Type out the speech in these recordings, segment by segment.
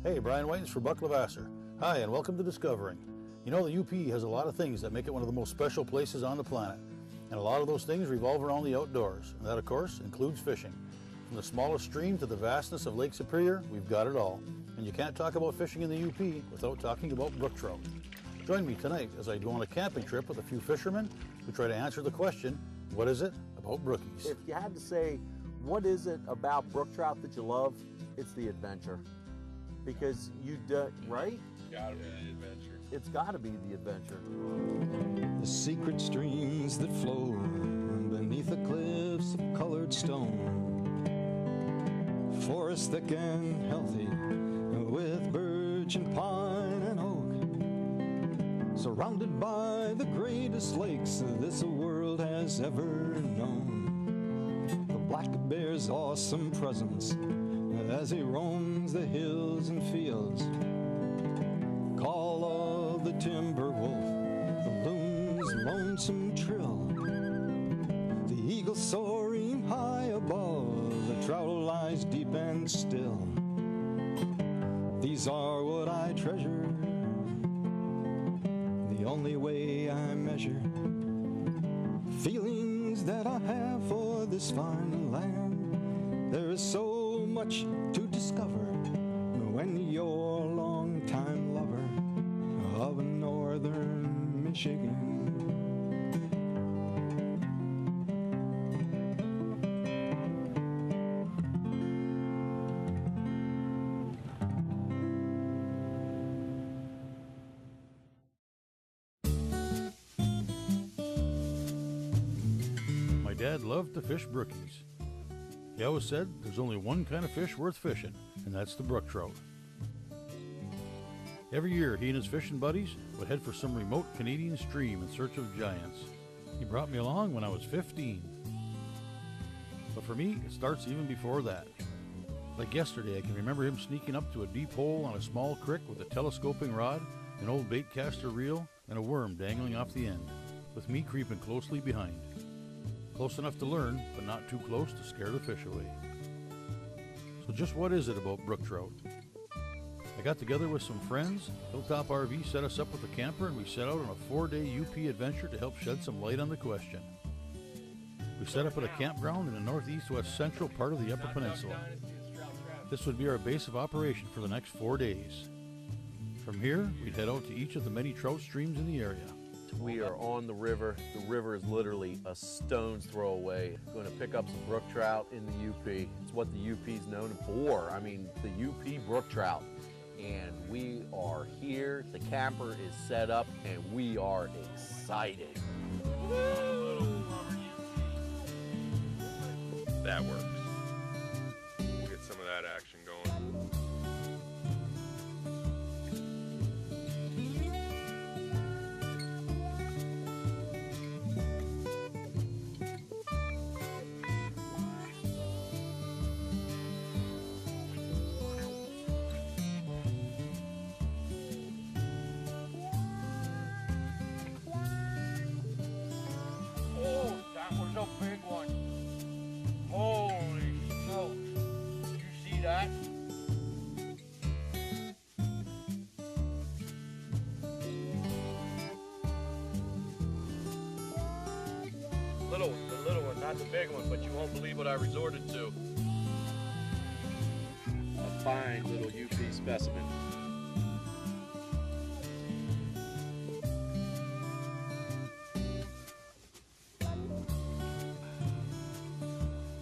Hey, Brian Whitens for Buck Levasseur. Hi, and welcome to Discovering. You know, the UP has a lot of things that make it one of the most special places on the planet. And a lot of those things revolve around the outdoors. And that, of course, includes fishing. From the smallest stream to the vastness of Lake Superior, we've got it all. And you can't talk about fishing in the UP without talking about brook trout. Join me tonight as I go on a camping trip with a few fishermen who try to answer the question, what is it about brookies? If you had to say, what is it about brook trout that you love, it's the adventure. Because you do, right? It's gotta be the adventure. It's gotta be the adventure. The secret streams that flow beneath the cliffs of colored stone. Forests thick and healthy with birch and pine and oak. Surrounded by the greatest lakes this world has ever known. The black bear's awesome presence as he roams the hills and fields. Call of the timber wolf, the loon's lonesome trill, the eagle soaring high above, the trout lies deep and still. These are what I treasure, the only way I measure feelings that I have for this fine land. There is so much to discover when you're a long-time lover of northern Michigan. My dad loved to fish brookies. He always said there's only one kind of fish worth fishing, and that's the brook trout. Every year, he and his fishing buddies would head for some remote Canadian stream in search of giants. He brought me along when I was 15. But for me, it starts even before that. Like yesterday, I can remember him sneaking up to a deep hole on a small creek with a telescoping rod, an old bait caster reel, and a worm dangling off the end, with me creeping closely behind. Close enough to learn, but not too close to scare the fish away. So just what is it about brook trout? I got together with some friends. Hilltop RV set us up with a camper, and we set out on a 4-day UP adventure to help shed some light on the question. We set up at a campground in the northeast-west central part of the Upper Peninsula. This would be our base of operation for the next 4 days. From here, we'd head out to each of the many trout streams in the area. We are on the river. The river is literally a stone's throw away. Going to pick up some brook trout in the UP. It's what the UP is known for. I mean, the UP brook trout. And we are here. The camper is set up, and we are excited. That works. We'll get some of that action going. That was a big one. Holy smokes. Did you see that? The little one, not the big one, but you won't believe what I resorted to. A fine little UP specimen.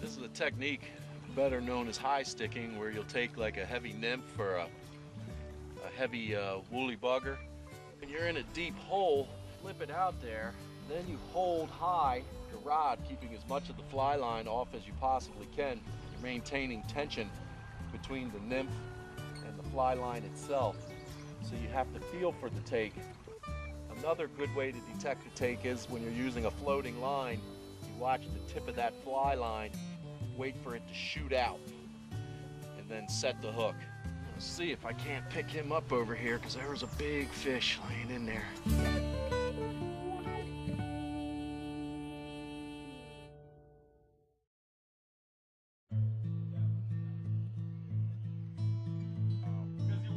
This is a technique better known as high sticking, where you'll take like a heavy nymph or a heavy woolly bugger, and you're in a deep hole, flip it out there, then you hold high the rod, keeping as much of the fly line off as you possibly can. You're maintaining tension between the nymph and the fly line itself, so you have to feel for the take. Another good way to detect a take is when you're using a floating line, you watch the tip of that fly line, wait for it to shoot out, and then set the hook. Let's see if I can't pick him up over here, because there was a big fish laying in there. Because he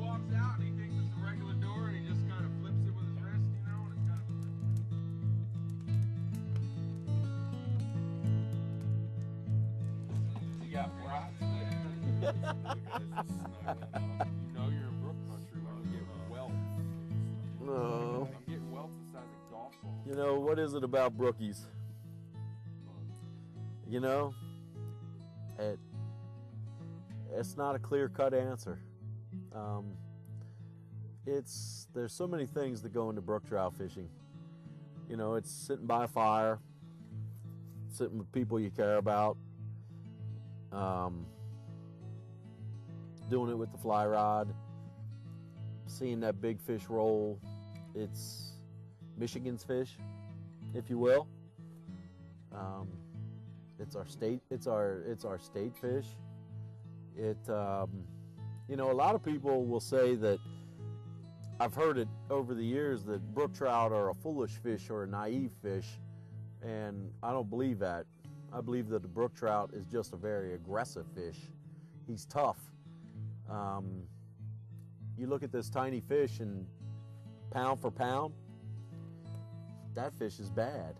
got brats, man. You know you're in brook country when you get whelks. No. I'm getting whelks the size of golf balls. You know, what is it about brookies? You know, it's not a clear-cut answer. There's so many things that go into brook trout fishing. You know, it's sitting by a fire, sitting with people you care about, doing it with the fly rod, seeing that big fish roll. It's Michigan's fish, if you will. It's our state fish. You know, a lot of people will say that, I've heard it over the years, that brook trout are a foolish fish or a naive fish, and I don't believe that. I believe that the brook trout is just a very aggressive fish. He's tough. You look at this tiny fish, and pound for pound, that fish is bad.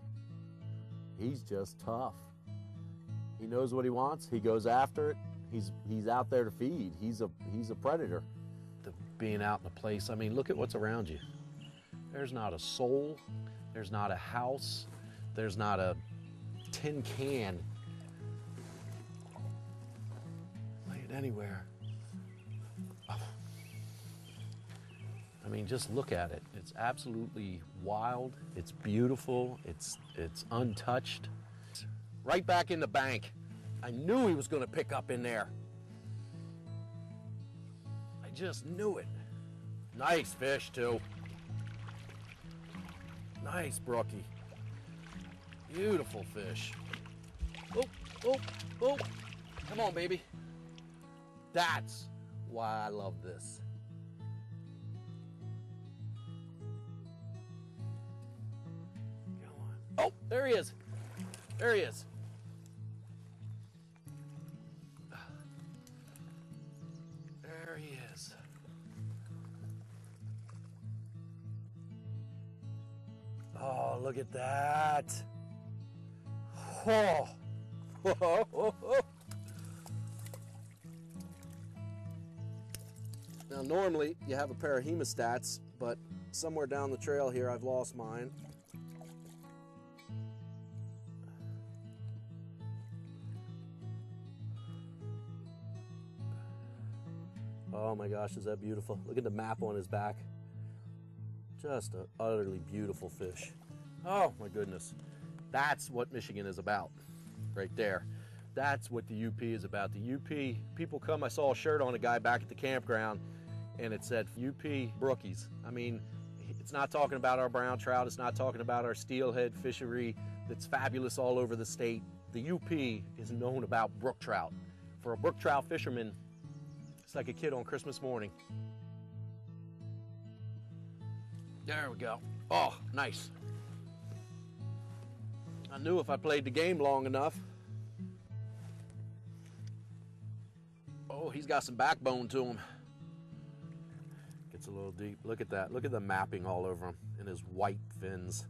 He's just tough. He knows what he wants. He goes after it. He's out there to feed. He's a predator. Being out in a place, I mean, look at what's around you. There's not a soul. There's not a house. There's not a tin can laying anywhere. Oh. I mean, just look at it. It's absolutely wild. It's beautiful. It's untouched. Right back in the bank. I knew he was going to pick up in there. I just knew it. Nice fish, too. Nice brookie. Beautiful fish. Oh, oh, oh. Come on, baby. That's why I love this. Come on. Oh, there he is. There he is. There he is. Oh, look at that. Oh. Now, normally you have a pair of hemostats, but somewhere down the trail here I've lost mine. Oh my gosh, is that beautiful? Look at the map on his back. Just an utterly beautiful fish. Oh my goodness. That's what Michigan is about, right there. That's what the UP is about. The UP, people come, I saw a shirt on a guy back at the campground, and it said UP brookies. I mean, it's not talking about our brown trout, it's not talking about our steelhead fishery that's fabulous all over the state. The UP is known about brook trout. For a brook trout fisherman, it's like a kid on Christmas morning. There we go. Oh, nice. I knew if I played the game long enough. Oh, he's got some backbone to him. Gets a little deep. Look at that. Look at the mapping all over him and his white fins.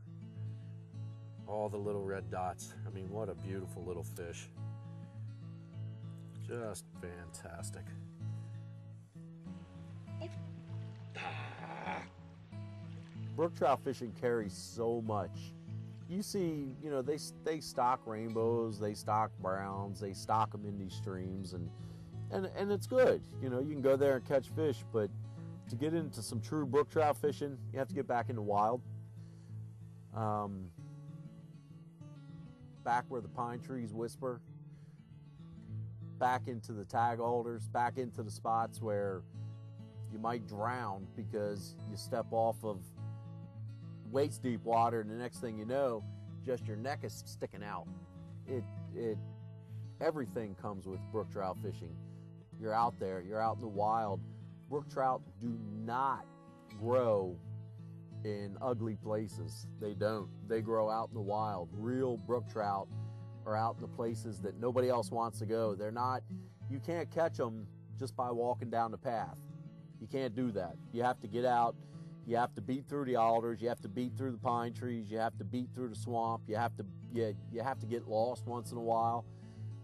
All the little red dots. I mean, what a beautiful little fish. Just fantastic. Brook trout fishing carries so much. You see, you know, they stock rainbows, they stock browns, they stock them in these streams, and it's good. You know, you can go there and catch fish, but to get into some true brook trout fishing, you have to get back in the wild. Back where the pine trees whisper, back into the tag alders, back into the spots where you might drown because you step off of waist deep water, and the next thing you know, just your neck is sticking out. Everything comes with brook trout fishing. You're out there, you're out in the wild. Brook trout do not grow in ugly places. They don't. They grow out in the wild. Real brook trout are out in the places that nobody else wants to go. They're not, you can't catch them just by walking down the path. You can't do that. You have to get out. You have to beat through the alders. You have to beat through the pine trees. You have to beat through the swamp. You have to get lost once in a while.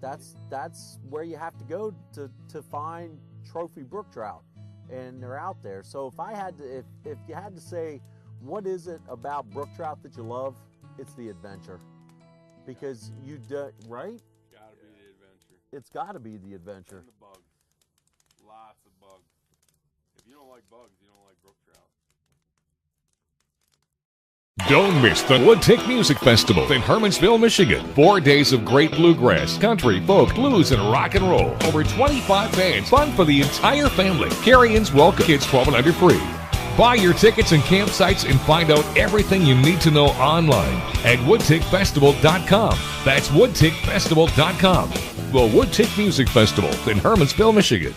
that's where you have to go to find trophy brook trout, and they're out there. So if you had to say, what is it about brook trout that you love? It's the adventure, because you do, right? Gotta be the adventure. It's got to be the adventure. And the bugs. Lots of bugs. If you don't like bugs, you don't like brook trout. Don't miss the Woodtick Music Festival in Hermansville, Michigan. 4 days of great bluegrass, country, folk, blues, and rock and roll. Over 25 bands. Fun for the entire family. Carry-ins welcome. Kids 12 and under free. Buy your tickets and campsites and find out everything you need to know online at woodtickfestival.com. That's woodtickfestival.com. The Woodtick Music Festival in Hermansville, Michigan.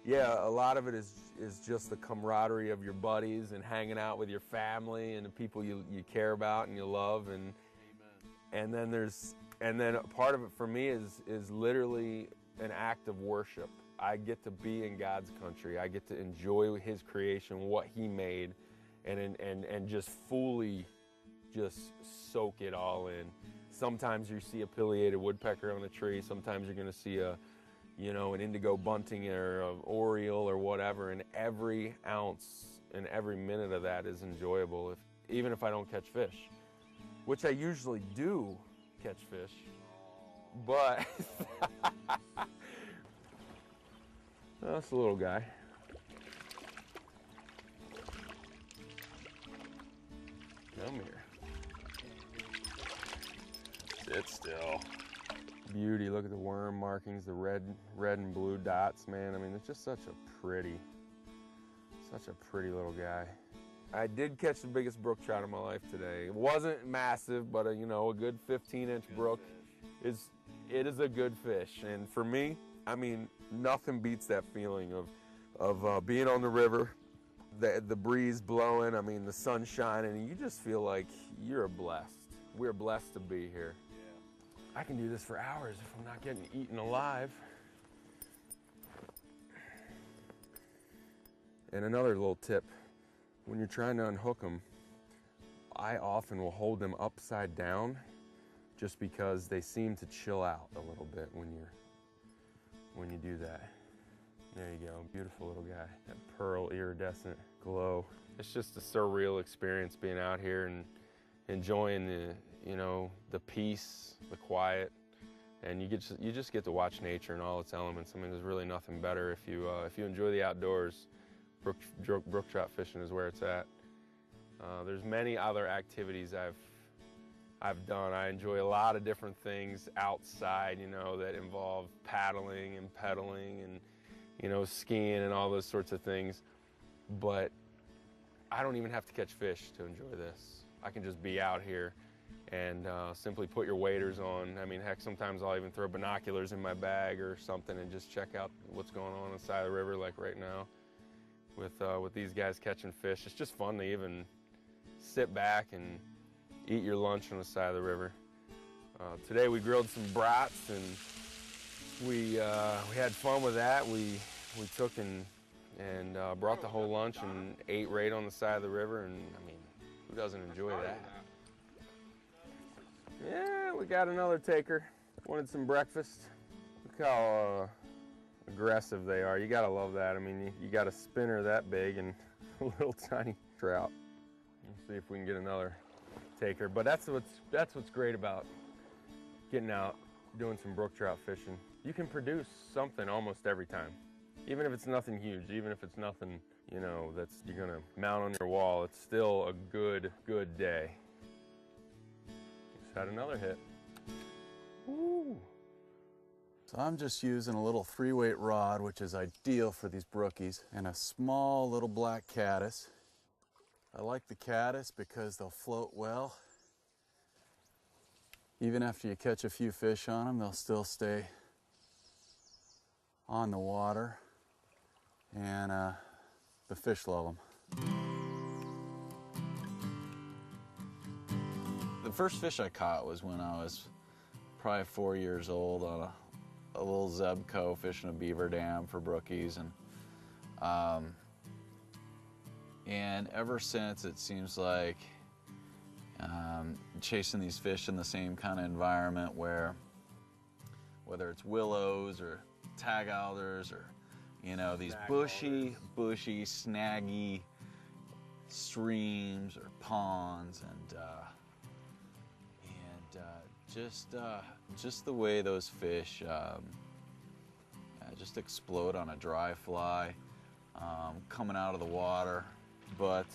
Yeah, a lot of it is just the camaraderie of your buddies and hanging out with your family and the people you care about and you love, and then a part of it for me is literally an act of worship. I get to be in God's country. I get to enjoy His creation, what He made, and just fully just soak it all in. Sometimes you see a pileated woodpecker on a tree. Sometimes you're going to see an indigo bunting or an oriole or whatever, and every ounce and every minute of that is enjoyable, even if I don't catch fish, which I usually do catch fish, but that's a little guy. Come here. Sit still. Beauty, look at the worm markings, the red and blue dots, man. I mean, it's just such a pretty little guy. I did catch the biggest brook trout of my life today. It wasn't massive, but a good 15-inch brook is a good fish. And for me, I mean, nothing beats that feeling of being on the river, the breeze blowing, I mean, the sun shining, and you just feel like you're blessed. We're blessed to be here. I can do this for hours if I'm not getting eaten alive. And another little tip, when you're trying to unhook them, I often will hold them upside down just because they seem to chill out a little bit when you do that. There you go, beautiful little guy. That pearl iridescent glow. It's just a surreal experience being out here and enjoying the peace, the quiet, and you just get to watch nature and all its elements. I mean, there's really nothing better if you enjoy the outdoors. Brook trout fishing is where it's at. There's many other activities I've done. I enjoy a lot of different things outside, that involve paddling and pedaling and skiing and all those sorts of things. But I don't even have to catch fish to enjoy this. I can just be out here and simply put your waders on. I mean, heck, sometimes I'll even throw binoculars in my bag or something and just check out what's going on the side of the river, like right now with these guys catching fish. It's just fun to even sit back and eat your lunch on the side of the river. Today we grilled some brats and we had fun with that. We took and brought the whole lunch and ate right on the side of the river, and I mean, who doesn't enjoy that? Yeah, we got another taker. Wanted some breakfast. Look how aggressive they are. You gotta love that. I mean, you got a spinner that big and a little tiny trout. Let's see if we can get another taker. But that's what's great about getting out, doing some brook trout fishing. You can produce something almost every time. Even if it's nothing huge, even if it's nothing, that's you're gonna mount on your wall, it's still a good day. Just had another hit. Woo. So I'm just using a little 3-weight rod, which is ideal for these brookies, and a small little black caddis. I like the caddis because they'll float well. Even after you catch a few fish on them, they'll still stay on the water, and the fish love them. The first fish I caught was when I was probably 4 years old on a little Zebco fishing a beaver dam for brookies, and And ever since, it seems like chasing these fish in the same kind of environment where, whether it's willows or tag alders or, you know, these bushy, snaggy streams or ponds, and just the way those fish just explode on a dry fly coming out of the water. But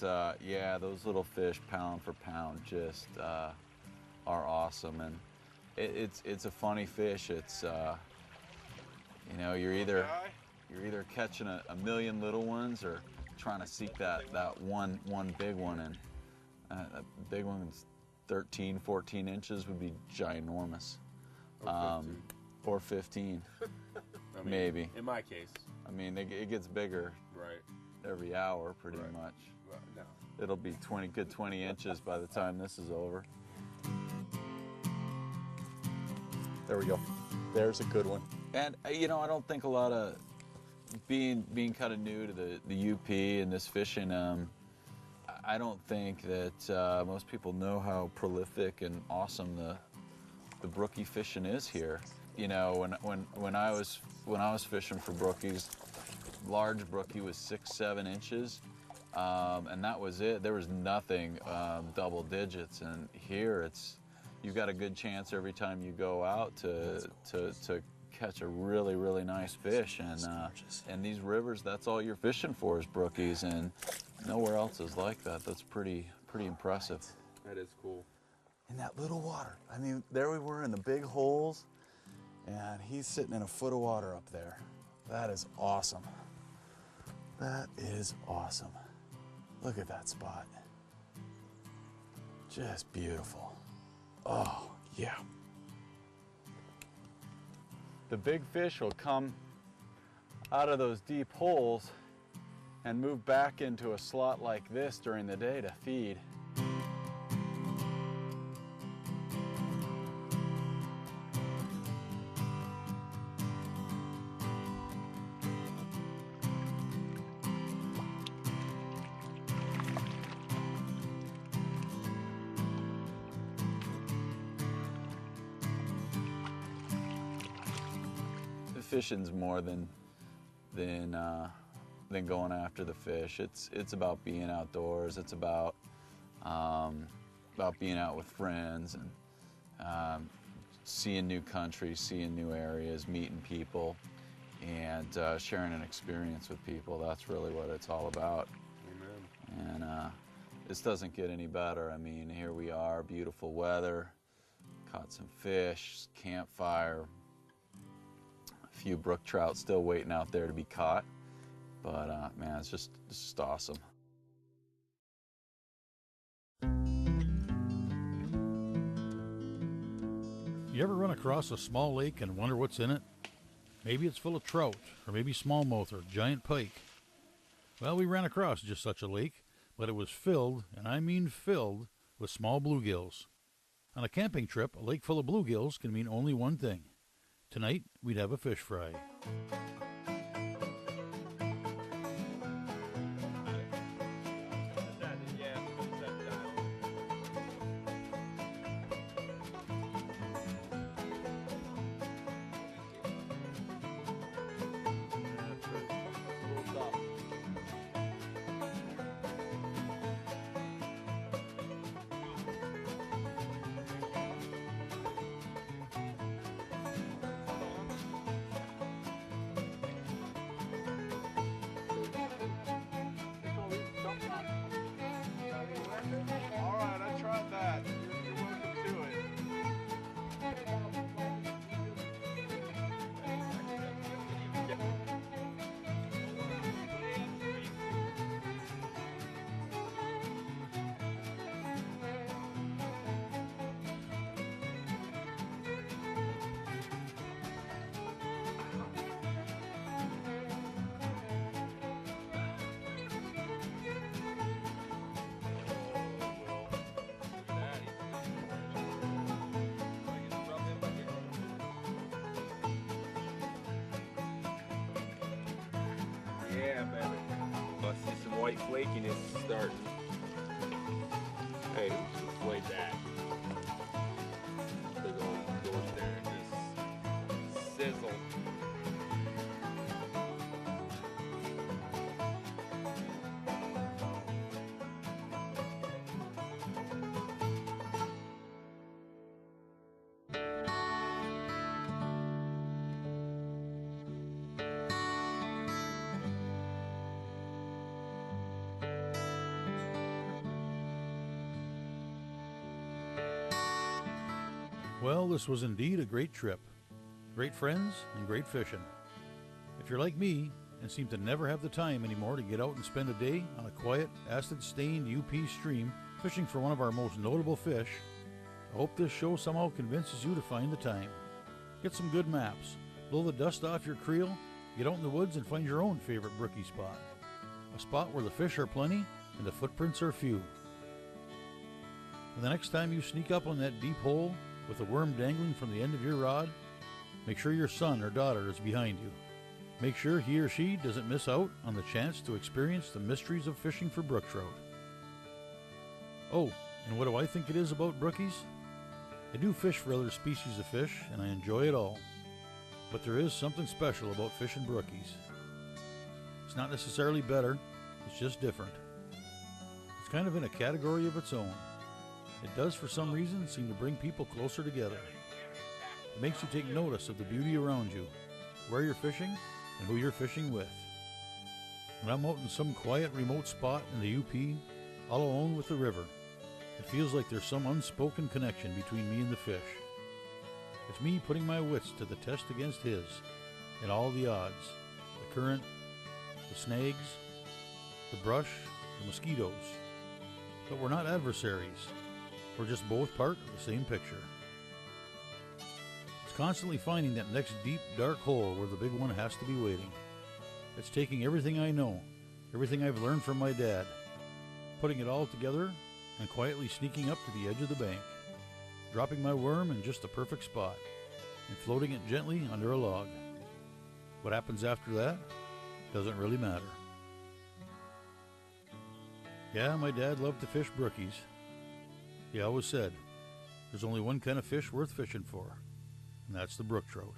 yeah, those little fish, pound for pound, just are awesome. And it's a funny fish. It's you know, you're either catching a million little ones or trying to seek that one big one. And that big one's 13, 14 inches would be ginormous. Or 15. I mean, maybe. In my case. I mean, it gets bigger. Right. Every hour, pretty much. Well, no. It'll be 20 inches by the time this is over. There we go. There's a good one. And you know, I don't think a lot of being kind of new to the UP and this fishing. I don't think that most people know how prolific and awesome the brookie fishing is here. You know, when I was fishing for brookies, large brookie was 6-7 inches, and that was it. There was nothing double digits, and here you've got a good chance every time you go out to catch a really nice fish. And these rivers, that's all you're fishing for is brookies, and nowhere else is like that. That's pretty impressive. That is cool. In that little water. I mean, there we were in the big holes, and he's sitting in a foot of water up there. That is awesome. That is awesome. Look at that spot. Just beautiful. Oh, yeah. The big fish will come out of those deep holes and move back into a slot like this during the day to feed. Fishing's more than going after the fish. It's about being outdoors. It's about being out with friends and seeing new countries, seeing new areas, meeting people, and sharing an experience with people. That's really what it's all about. Amen. And this doesn't get any better. I mean, here we are, beautiful weather, caught some fish, campfire. A few brook trout still waiting out there to be caught, but man, it's just awesome. You ever run across a small lake and wonder what's in it? Maybe it's full of trout, or maybe smallmouth or giant pike. Well, we ran across just such a lake, but it was filled, and I mean filled, with small bluegills. On a camping trip, a lake full of bluegills can mean only one thing. Tonight, we'd have a fish fry. white flakiness starting. Hey, who played that? Big old doors there and just sizzle. Well, this was indeed a great trip. Great friends and great fishing. If you're like me and seem to never have the time anymore to get out and spend a day on a quiet, acid-stained UP stream fishing for one of our most notable fish, I hope this show somehow convinces you to find the time. Get some good maps, blow the dust off your creel, get out in the woods and find your own favorite brookie spot. A spot where the fish are plenty and the footprints are few. And the next time you sneak up on that deep hole with a worm dangling from the end of your rod, make sure your son or daughter is behind you. Make sure he or she doesn't miss out on the chance to experience the mysteries of fishing for brook trout. Oh, and what do I think it is about brookies? I do fish for other species of fish, and I enjoy it all. But there is something special about fishing brookies. It's not necessarily better, it's just different. It's kind of in a category of its own. It does, for some reason, seem to bring people closer together. It makes you take notice of the beauty around you, where you're fishing, and who you're fishing with. When I'm out in some quiet, remote spot in the UP, all alone with the river, it feels like there's some unspoken connection between me and the fish. It's me putting my wits to the test against his, and all the odds, the current, the snags, the brush, the mosquitoes. But we're not adversaries. We're just both part of the same picture. It's constantly finding that next deep, dark hole where the big one has to be waiting. It's taking everything I know, everything I've learned from my dad, putting it all together and quietly sneaking up to the edge of the bank, dropping my worm in just the perfect spot, and floating it gently under a log. What happens after that doesn't really matter. Yeah, my dad loved to fish brookies. He always said, there's only one kind of fish worth fishing for, and that's the brook trout.